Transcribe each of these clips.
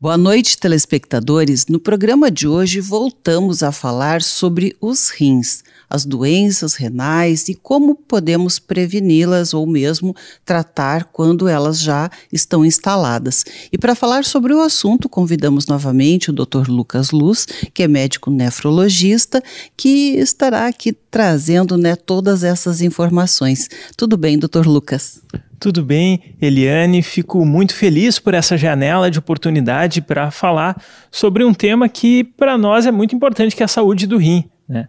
Boa noite, telespectadores. No programa de hoje voltamos a falar sobre os rins, as doenças renais e como podemos preveni-las ou mesmo tratar quando elas já estão instaladas. E para falar sobre o assunto, convidamos novamente o Dr. Lucas Luz, que é médico nefrologista, que estará aqui trazendo, todas essas informações. Tudo bem, Dr. Lucas? Tudo bem, Eliane, fico muito feliz por essa janela de oportunidade para falar sobre um tema que para nós é muito importante, que é a saúde do rim, né?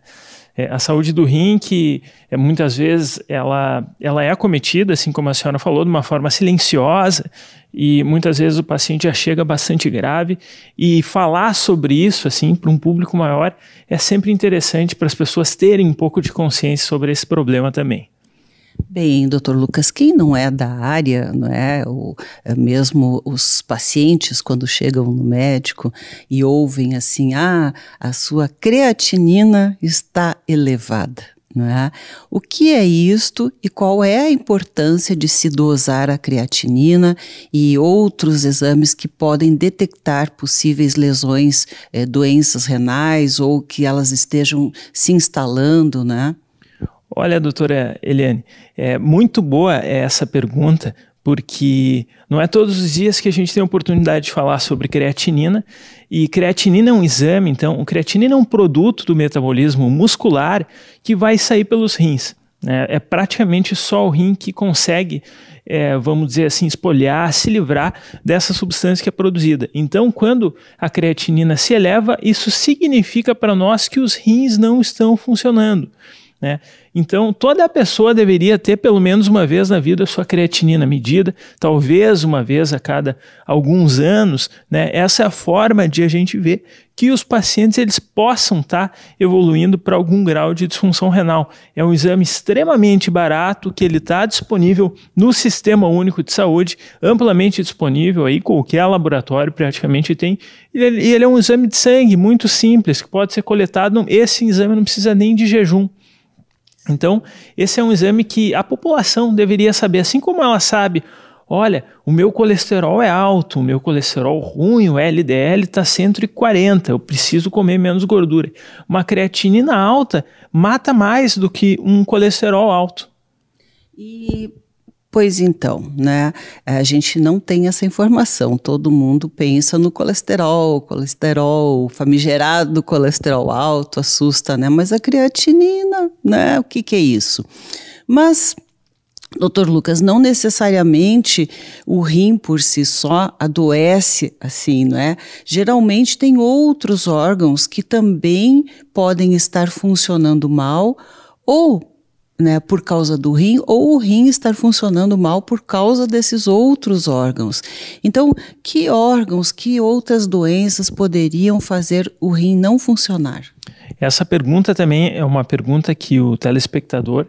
A saúde do rim que muitas vezes ela é acometida, assim como a senhora falou, de uma forma silenciosa e muitas vezes o paciente já chega bastante grave e falar sobre isso assim para um público maior é sempre interessante para as pessoas terem um pouco de consciência sobre esse problema também. Bem, doutor Lucas, quem não é da área, não é? Mesmo os pacientes, quando chegam no médico e ouvem assim, a sua creatinina está elevada, não é? O que é isto e qual é a importância de se dosar a creatinina e outros exames que podem detectar possíveis lesões, doenças renais ou que elas estejam se instalando, né? Olha, doutora Eliane, é muito boa essa pergunta, porque não é todos os dias que a gente tem a oportunidade de falar sobre creatinina, e creatinina é um exame, então, o creatinina é um produto do metabolismo muscular que vai sair pelos rins, né? É praticamente só o rim que consegue, vamos dizer assim, espolhar, se livrar dessa substância que é produzida. Então, quando a creatinina se eleva, isso significa para nós que os rins não estão funcionando, né? Então, toda pessoa deveria ter pelo menos uma vez na vida a sua creatinina medida, talvez uma vez a cada alguns anos, né? Essa é a forma de a gente ver que os pacientes eles possam estar evoluindo para algum grau de disfunção renal. É um exame extremamente barato que ele está disponível no Sistema Único de Saúde, amplamente disponível, aí qualquer laboratório praticamente tem. E ele é um exame de sangue muito simples, que pode ser coletado. Esse exame não precisa nem de jejum. Então, esse é um exame que a população deveria saber, assim como ela sabe, olha, o meu colesterol é alto, o meu colesterol ruim, o LDL está 140, eu preciso comer menos gordura. Uma creatinina alta mata mais do que um colesterol alto. Pois então, né? A gente não tem essa informação. Todo mundo pensa no colesterol, famigerado colesterol alto, assusta, né? Mas a creatinina, né? O que é isso? Mas, doutor Lucas, não necessariamente o rim por si só adoece assim, não é? Geralmente tem outros órgãos que também podem estar funcionando mal ou por causa do rim, ou o rim estar funcionando mal por causa desses outros órgãos. Então, que órgãos, que outras doenças poderiam fazer o rim não funcionar? Essa pergunta também é uma pergunta que o telespectador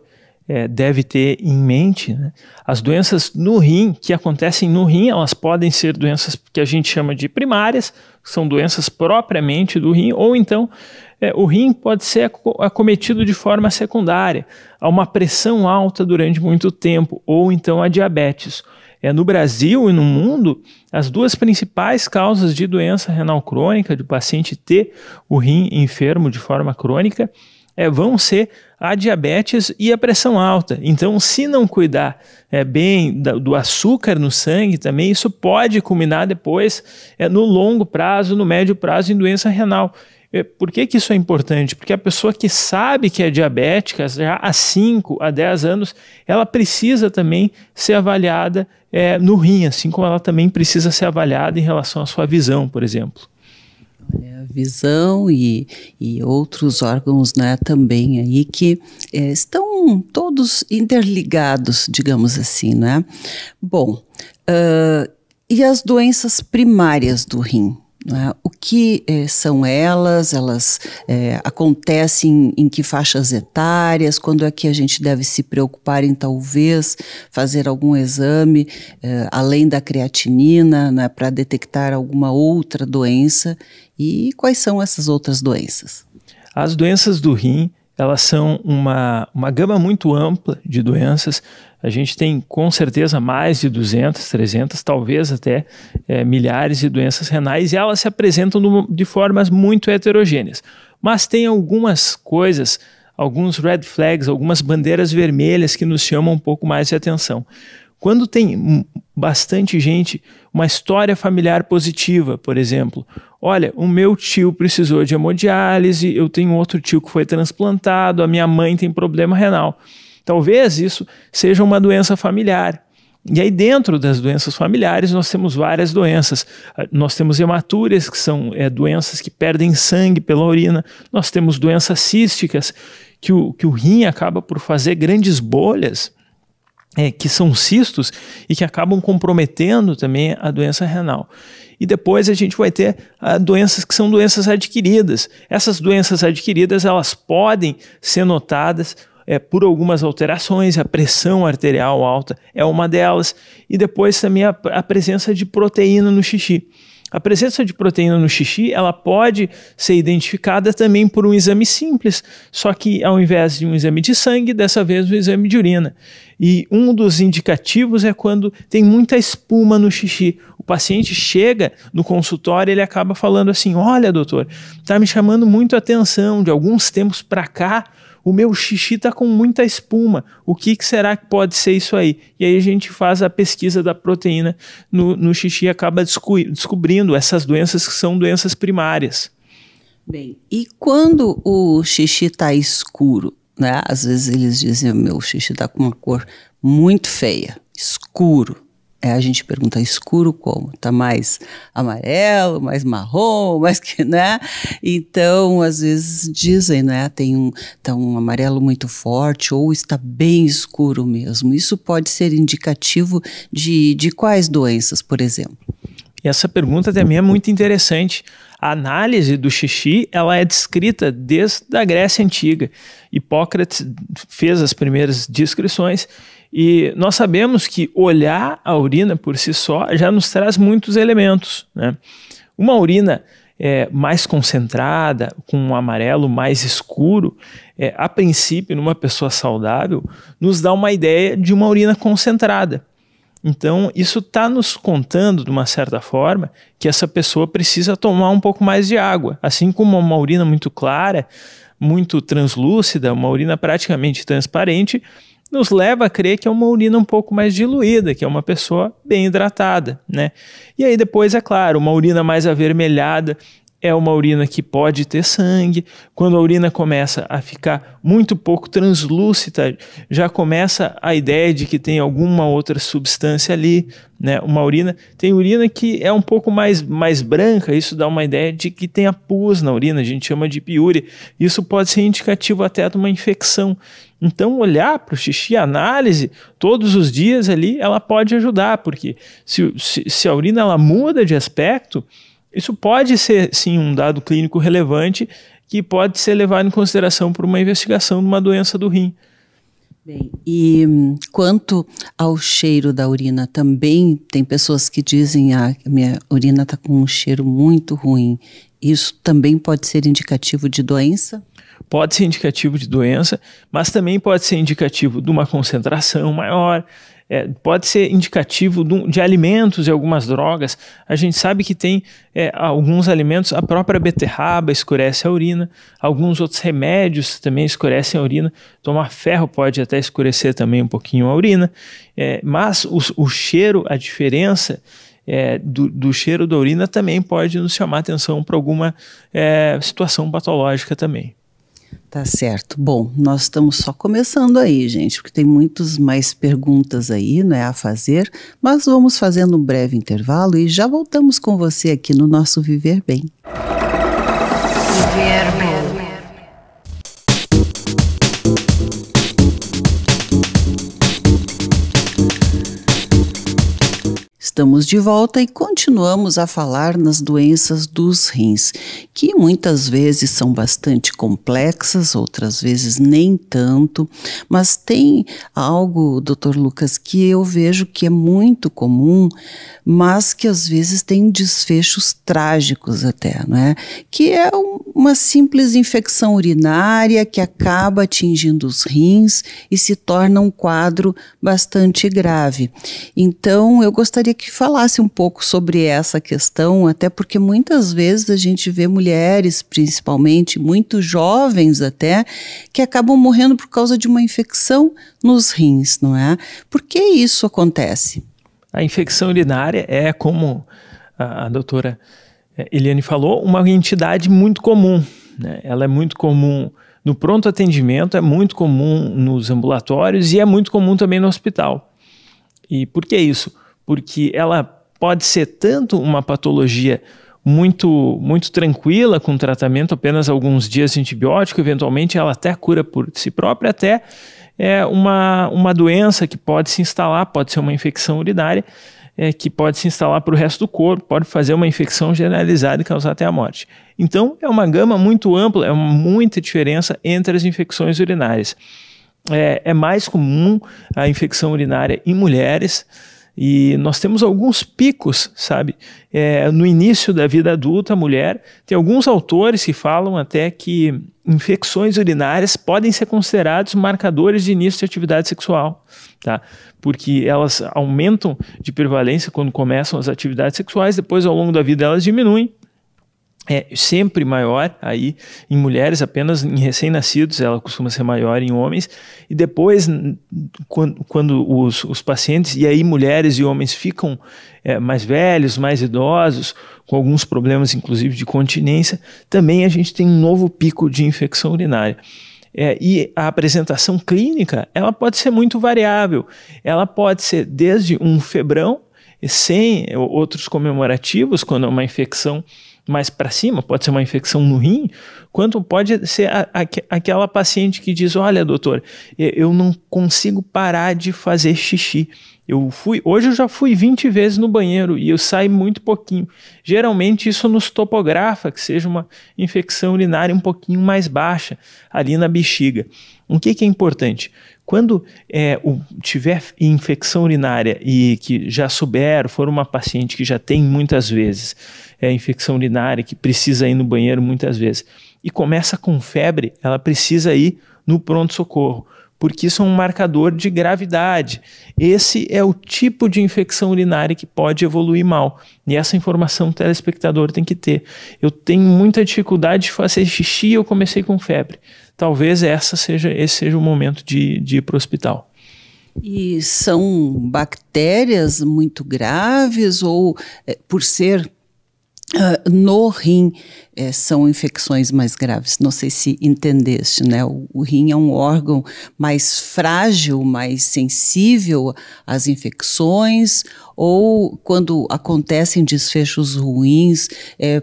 deve ter em mente, né? As doenças no rim, que acontecem no rim, elas podem ser doenças que a gente chama de primárias, que são doenças propriamente do rim, ou então o rim pode ser acometido de forma secundária, a uma pressão alta durante muito tempo, ou então a diabetes. No Brasil e no mundo, as duas principais causas de doença renal crônica, de paciente ter o rim enfermo de forma crônica, vão ser a diabetes e a pressão alta. Então, se não cuidar bem do açúcar no sangue também, isso pode culminar depois no longo prazo, no médio prazo, em doença renal. Por que isso é importante? Porque a pessoa que sabe que é diabética já há 5 a 10 anos, ela precisa também ser avaliada no rim, assim como ela também precisa ser avaliada em relação à sua visão, por exemplo. Olha, a visão e outros órgãos, né, também aí que estão todos interligados, digamos assim, né? Bom, e as doenças primárias do rim? Né? O que são elas? Elas acontecem em que faixas etárias? Quando é que a gente deve se preocupar em talvez fazer algum exame além da creatinina, né, para detectar alguma outra doença? E quais são essas outras doenças? As doenças do rim, elas são uma gama muito ampla de doenças. A gente tem com certeza mais de 200, 300, talvez até milhares de doenças renais, e elas se apresentam de formas muito heterogêneas. Mas tem algumas coisas, alguns red flags, algumas bandeiras vermelhas que nos chamam um pouco mais de atenção. Quando tem bastante gente, uma história familiar positiva, por exemplo, olha, o meu tio precisou de hemodiálise, eu tenho outro tio que foi transplantado, a minha mãe tem problema renal. Talvez isso seja uma doença familiar. E aí dentro das doenças familiares nós temos várias doenças. Nós temos hematúrias, que são doenças que perdem sangue pela urina. Nós temos doenças císticas, que o rim acaba por fazer grandes bolhas, que são cistos e que acabam comprometendo também a doença renal. E depois a gente vai ter doenças que são doenças adquiridas. Essas doenças adquiridas, elas podem ser notadas por algumas alterações, a pressão arterial alta é uma delas, e depois também a presença de proteína no xixi. A presença de proteína no xixi, ela pode ser identificada também por um exame simples, só que ao invés de um exame de sangue, dessa vez um exame de urina. E um dos indicativos é quando tem muita espuma no xixi. O paciente chega no consultório e ele acaba falando assim, olha doutor, está me chamando muito a atenção, de alguns tempos para cá, o meu xixi está com muita espuma, o que será que pode ser isso aí? E aí a gente faz a pesquisa da proteína no xixi e acaba descobrindo essas doenças que são doenças primárias. Bem, e quando o xixi está escuro, né? Às vezes eles dizem, meu xixi está com uma cor muito feia, escuro. A gente pergunta, escuro como? Está mais amarelo, mais marrom, mais que, né? Então, às vezes dizem, né? Tá um amarelo muito forte ou está bem escuro mesmo. Isso pode ser indicativo de quais doenças, por exemplo? E essa pergunta também é muito interessante. A análise do xixi, ela é descrita desde a Grécia Antiga. Hipócrates fez as primeiras descrições. E nós sabemos que olhar a urina por si só já nos traz muitos elementos, né? Uma urina mais concentrada, com um amarelo mais escuro, a princípio, numa pessoa saudável, nos dá uma ideia de uma urina concentrada. Então, isso está nos contando, de uma certa forma, que essa pessoa precisa tomar um pouco mais de água. Assim como uma urina muito clara, muito translúcida, uma urina praticamente transparente, nos leva a crer que é uma urina um pouco mais diluída, que é uma pessoa bem hidratada, né? E aí depois, é claro, uma urina mais avermelhada é uma urina que pode ter sangue. Quando a urina começa a ficar muito pouco translúcida, já começa a ideia de que tem alguma outra substância ali, né? Tem urina que é um pouco mais branca, isso dá uma ideia de que tem pus na urina, a gente chama de piúria. Isso pode ser indicativo até de uma infecção. Então, olhar para o xixi, a análise, todos os dias ali, ela pode ajudar, porque se a urina ela muda de aspecto, isso pode ser, sim, um dado clínico relevante que pode ser levado em consideração por uma investigação de uma doença do rim. Bem, e quanto ao cheiro da urina, também tem pessoas que dizem a minha urina está com um cheiro muito ruim. Isso também pode ser indicativo de doença? Pode ser indicativo de doença, mas também pode ser indicativo de uma concentração maior, pode ser indicativo de alimentos e algumas drogas. A gente sabe que tem alguns alimentos, a própria beterraba escurece a urina, alguns outros remédios também escurecem a urina, tomar ferro pode até escurecer também um pouquinho a urina, mas o cheiro, a diferença do cheiro da urina também pode nos chamar a atenção para alguma situação patológica também. Tá certo. Bom, nós estamos só começando aí, gente, porque tem muitas mais perguntas aí, né, a fazer, mas vamos fazendo um breve intervalo e já voltamos com você aqui no nosso Viver Bem. Viver Bem. Estamos de volta e continuamos a falar nas doenças dos rins. que muitas vezes são bastante complexas, outras vezes nem tanto, mas tem algo, Dr. Lucas, que eu vejo que é muito comum, mas que às vezes tem desfechos trágicos até, não é? Que é uma simples infecção urinária que acaba atingindo os rins e se torna um quadro bastante grave. Então, eu gostaria que falasse um pouco sobre essa questão, até porque muitas vezes a gente vê mulheres, principalmente, muito jovens até, que acabam morrendo por causa de uma infecção nos rins, não é? Por que isso acontece? A infecção urinária é, como a doutora Eliane falou, uma entidade muito comum, né? Ela é muito comum no pronto atendimento, é muito comum nos ambulatórios e é muito comum também no hospital. E por que isso? Porque ela pode ser tanto uma patologia muito tranquila, com tratamento apenas alguns dias de antibiótico, eventualmente ela até cura por si própria, até uma doença que pode se instalar, pode ser uma infecção urinária, que pode se instalar para o resto do corpo, pode fazer uma infecção generalizada e causar até a morte. Então, é uma gama muito ampla, é muita diferença entre as infecções urinárias. É mais comum a infecção urinária em mulheres, e nós temos alguns picos, sabe? No início da vida adulta, a mulher, tem alguns autores que falam até que infecções urinárias podem ser considerados marcadores de início de atividade sexual, tá? Porque elas aumentam de prevalência quando começam as atividades sexuais, depois ao longo da vida elas diminuem. É sempre maior aí em mulheres, apenas em recém-nascidos ela costuma ser maior em homens, e depois quando os pacientes, e aí mulheres e homens ficam mais velhos, mais idosos, com alguns problemas inclusive de continência, também a gente tem um novo pico de infecção urinária. E a apresentação clínica, ela pode ser muito variável, ela pode ser desde um febrão, sem outros comemorativos, quando é uma infecção mais para cima, pode ser uma infecção no rim, quanto pode ser aquela paciente que diz, olha doutor, eu não consigo parar de fazer xixi, hoje eu já fui 20 vezes no banheiro e eu saio muito pouquinho. Geralmente isso nos topografa que seja uma infecção urinária um pouquinho mais baixa ali na bexiga. O que é importante? Quando tiver infecção urinária e que já for uma paciente que já tem muitas vezes infecção urinária, que precisa ir no banheiro muitas vezes, e começa com febre, ela precisa ir no pronto-socorro, porque isso é um marcador de gravidade. Esse é o tipo de infecção urinária que pode evoluir mal. E essa informação o telespectador tem que ter. Eu tenho muita dificuldade de fazer xixi e eu comecei com febre. Talvez esse seja o momento de ir para o hospital. E são bactérias muito graves ou por ser no rim são infecções mais graves? Não sei se entendeste, né? O rim é um órgão mais frágil, mais sensível às infecções, ou quando acontecem desfechos ruins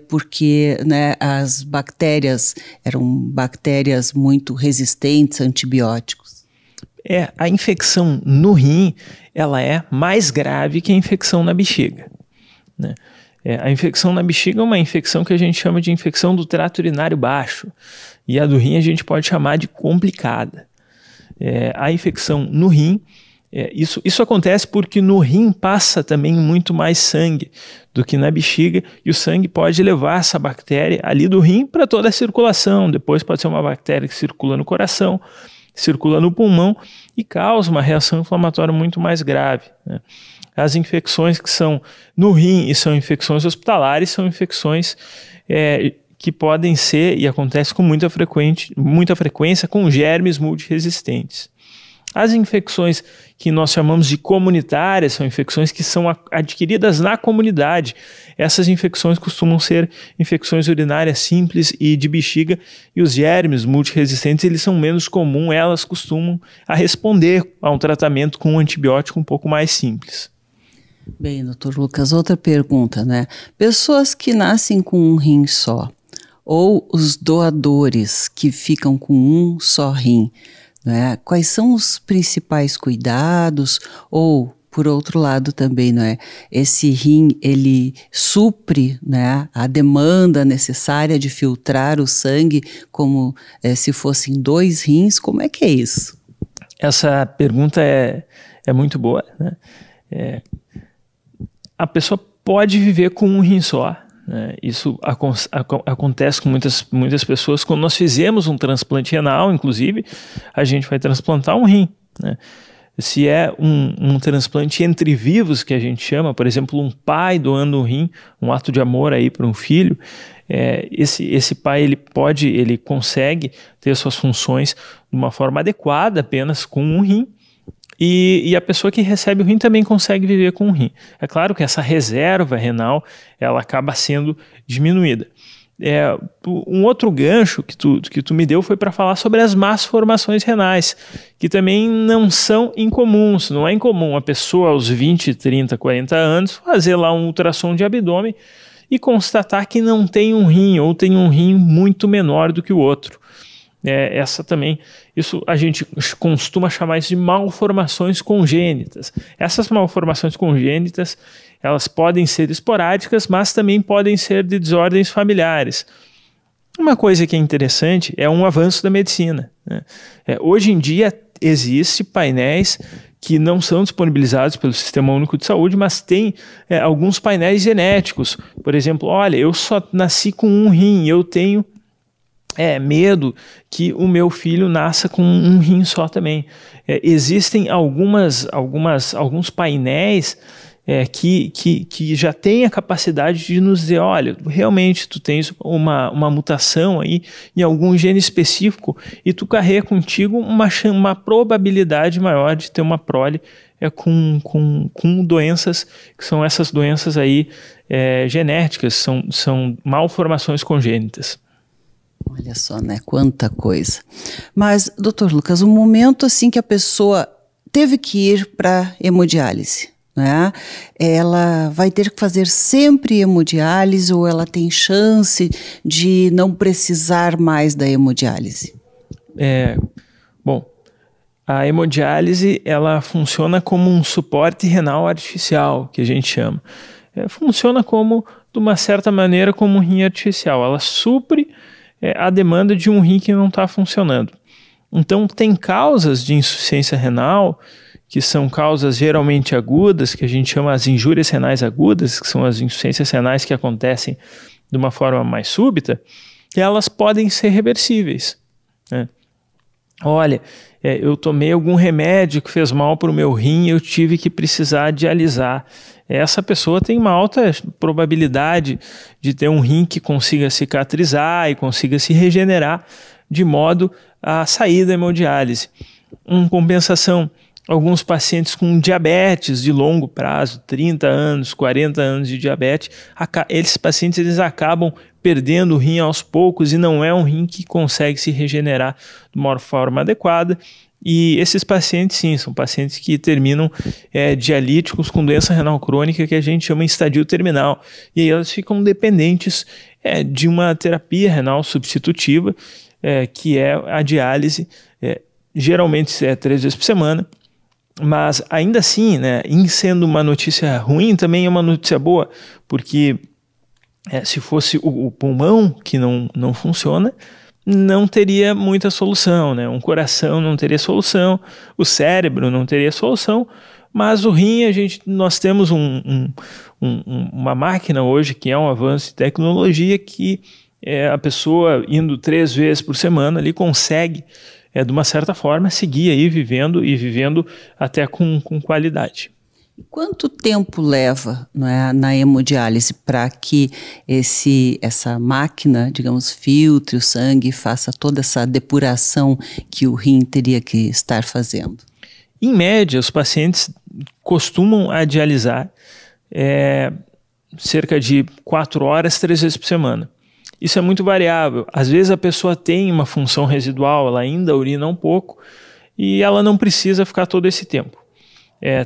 porque, né, as bactérias eram bactérias muito resistentes a antibióticos? A infecção no rim, ela é mais grave que a infecção na bexiga, né? A infecção na bexiga é uma infecção que a gente chama de infecção do trato urinário baixo, e a do rim a gente pode chamar de complicada. A infecção no rim, isso acontece porque no rim passa também muito mais sangue do que na bexiga, e o sangue pode levar essa bactéria ali do rim para toda a circulação. Depois pode ser uma bactéria que circula no coração, circula no pulmão e causa uma reação inflamatória muito mais grave, né? As infecções que são no rim e são infecções hospitalares são infecções que podem ser e acontecem com muita frequência com germes multiresistentes. As infecções que nós chamamos de comunitárias são infecções que são adquiridas na comunidade. Essas infecções costumam ser infecções urinárias simples e de bexiga, e os germes multiresistentes eles são menos comuns, elas costumam responder a um tratamento com um antibiótico um pouco mais simples. Bem, doutor Lucas, outra pergunta, né? Pessoas que nascem com um rim só, ou os doadores que ficam com um só rim, né? Quais são os principais cuidados ou por outro lado também, não é? Esse rim, ele supre, né, a demanda necessária de filtrar o sangue como se fossem 2 rins. Como é que é isso? Essa pergunta é muito boa, né? A pessoa pode viver com um rim só, né? Isso acontece com muitas pessoas. Quando nós fizemos um transplante renal, inclusive, a gente vai transplantar um rim, né? Se é um transplante entre vivos, que a gente chama, por exemplo, um pai doando um rim, um ato de amor aí para um filho, esse pai ele consegue ter suas funções de uma forma adequada apenas com um rim, e a pessoa que recebe o rim também consegue viver com um rim. É claro que essa reserva renal ela acaba sendo diminuída. Um outro gancho que tu me deu foi para falar sobre as más formações renais, que também não são incomuns. Não é incomum a pessoa aos 20, 30, 40 anos fazer lá um ultrassom de abdômen e constatar que não tem um rim ou tem um rim muito menor do que o outro. Isso a gente costuma chamar de malformações congênitas. Essas malformações congênitas, elas podem ser esporádicas, mas também podem ser de desordens familiares. Uma coisa que é interessante é um avanço da medicina, né? Hoje em dia existem painéis que não são disponibilizados pelo Sistema Único de Saúde, mas tem alguns painéis genéticos. Por exemplo, olha, eu só nasci com um rim, eu tenho medo que o meu filho nasça com um rim só também. Existem alguns painéis que já têm a capacidade de nos dizer, olha, realmente tu tens uma mutação aí em algum gene específico e tu carrega contigo uma probabilidade maior de ter uma prole com doenças que são essas doenças aí genéticas, são malformações congênitas. Olha só, né? Quanta coisa. Mas, doutor Lucas, um momento assim que a pessoa teve que ir para hemodiálise, né? Ela vai ter que fazer sempre hemodiálise ou ela tem chance de não precisar mais da hemodiálise? Bom, a hemodiálise ela funciona como um suporte renal artificial, que a gente chama. Funciona de uma certa maneira, como um rim artificial. Ela supre a demanda de um rim que não está funcionando. Então, tem causas de insuficiência renal, que são causas geralmente agudas, que a gente chama as injúrias renais agudas, que são as insuficiências renais que acontecem de uma forma mais súbita, e elas podem ser reversíveis, né? Olha, eu tomei algum remédio que fez mal para o meu rim e eu tive que precisar dialisar. Essa pessoa tem uma alta probabilidade de ter um rim que consiga cicatrizar e consiga se regenerar de modo a sair da hemodiálise. Em compensação, alguns pacientes com diabetes de longo prazo, 30 anos, 40 anos de diabetes, esses pacientes eles acabam perdendo o rim aos poucos e não é um rim que consegue se regenerar de uma forma adequada. E esses pacientes, sim, são pacientes que terminam dialíticos com doença renal crônica que a gente chama em estadio terminal. E aí elas ficam dependentes de uma terapia renal substitutiva, que é a diálise, geralmente 3 vezes por semana. Mas ainda assim, né, em sendo uma notícia ruim, também é uma notícia boa, porque se fosse o pulmão que não funciona, não teria muita solução, né? Um coração não teria solução, o cérebro não teria solução, mas o rim, nós temos uma máquina hoje que é um avanço de tecnologia que a pessoa indo 3 vezes por semana ali consegue, de uma certa forma, seguir aí vivendo até com qualidade. Quanto tempo leva, não é, na hemodiálise para que essa máquina, digamos, filtre o sangue e faça toda essa depuração que o rim teria que estar fazendo? Em média, os pacientes costumam dialisar cerca de 4 horas, 3 vezes por semana. Isso é muito variável. Às vezes a pessoa tem uma função residual, ela ainda urina um pouco e ela não precisa ficar todo esse tempo.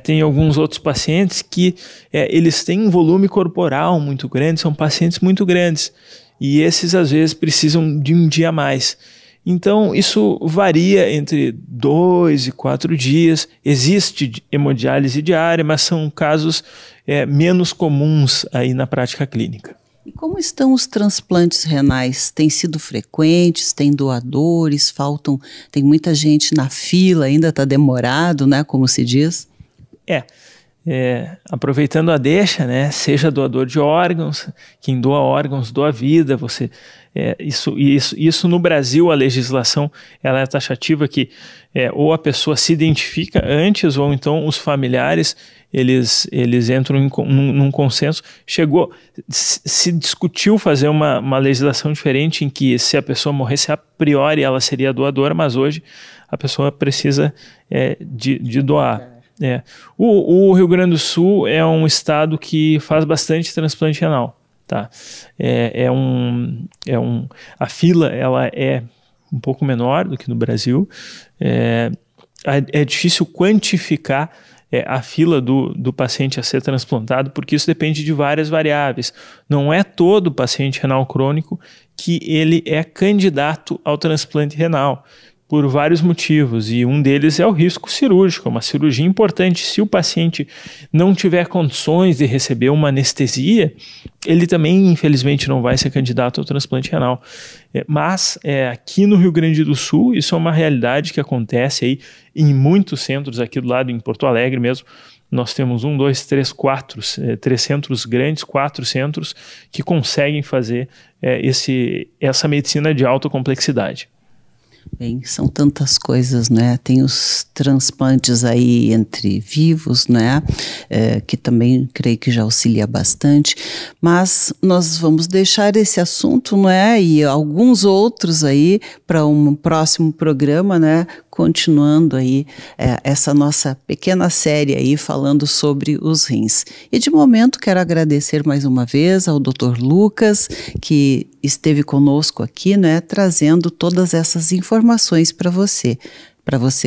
Tem alguns outros pacientes que eles têm um volume corporal muito grande, são pacientes muito grandes e esses às vezes precisam de um dia a mais. Então, isso varia entre 2 e 4 dias. Existe hemodiálise diária, mas são casos menos comuns aí na prática clínica. E como estão os transplantes renais? Têm sido frequentes? Tem doadores? Faltam? Tem muita gente na fila, ainda está demorado, né? Como se diz? Aproveitando a deixa, né? Seja doador de órgãos, quem doa órgãos doa vida. Isso no Brasil, a legislação ela é taxativa que ou a pessoa se identifica antes ou então os familiares eles entram num consenso. Se discutiu fazer uma legislação diferente em que se a pessoa morresse a priori ela seria doadora, mas hoje a pessoa precisa de doar. O Rio Grande do Sul é um estado que faz bastante transplante renal. Tá? A fila ela é um pouco menor do que no Brasil. É difícil quantificar a fila do paciente a ser transplantado, porque isso depende de várias variáveis. Não é todo paciente renal crônico que ele é candidato ao transplante renal, por vários motivos, e um deles é o risco cirúrgico, uma cirurgia importante. Se o paciente não tiver condições de receber uma anestesia, ele também, infelizmente, não vai ser candidato ao transplante renal. Mas aqui no Rio Grande do Sul, isso é uma realidade que acontece aí em muitos centros, aqui do lado, em Porto Alegre mesmo. Nós temos 3 centros grandes, 4 centros que conseguem fazer essa medicina de alta complexidade. Bem, são tantas coisas, né? Tem os transplantes aí entre vivos, né? Que também creio que já auxilia bastante, mas nós vamos deixar esse assunto, né? E alguns outros aí para um próximo programa, né? Continuando aí essa nossa pequena série aí falando sobre os rins. E de momento quero agradecer mais uma vez ao Dr. Lucas, que esteve conosco aqui, né, trazendo todas essas informações para você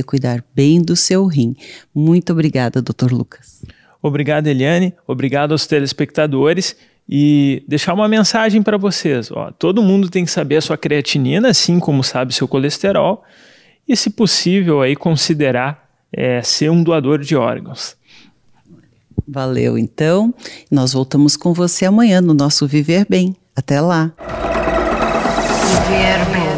cuidar bem do seu rim. Muito obrigada, Dr. Lucas. Obrigado, Eliane. Obrigado aos telespectadores. E deixar uma mensagem para vocês. Todo mundo tem que saber a sua creatinina, assim como sabe seu colesterol. E, se possível, aí considerar ser um doador de órgãos. Valeu, então. Nós voltamos com você amanhã no nosso Viver Bem. Até lá. Viver Bem.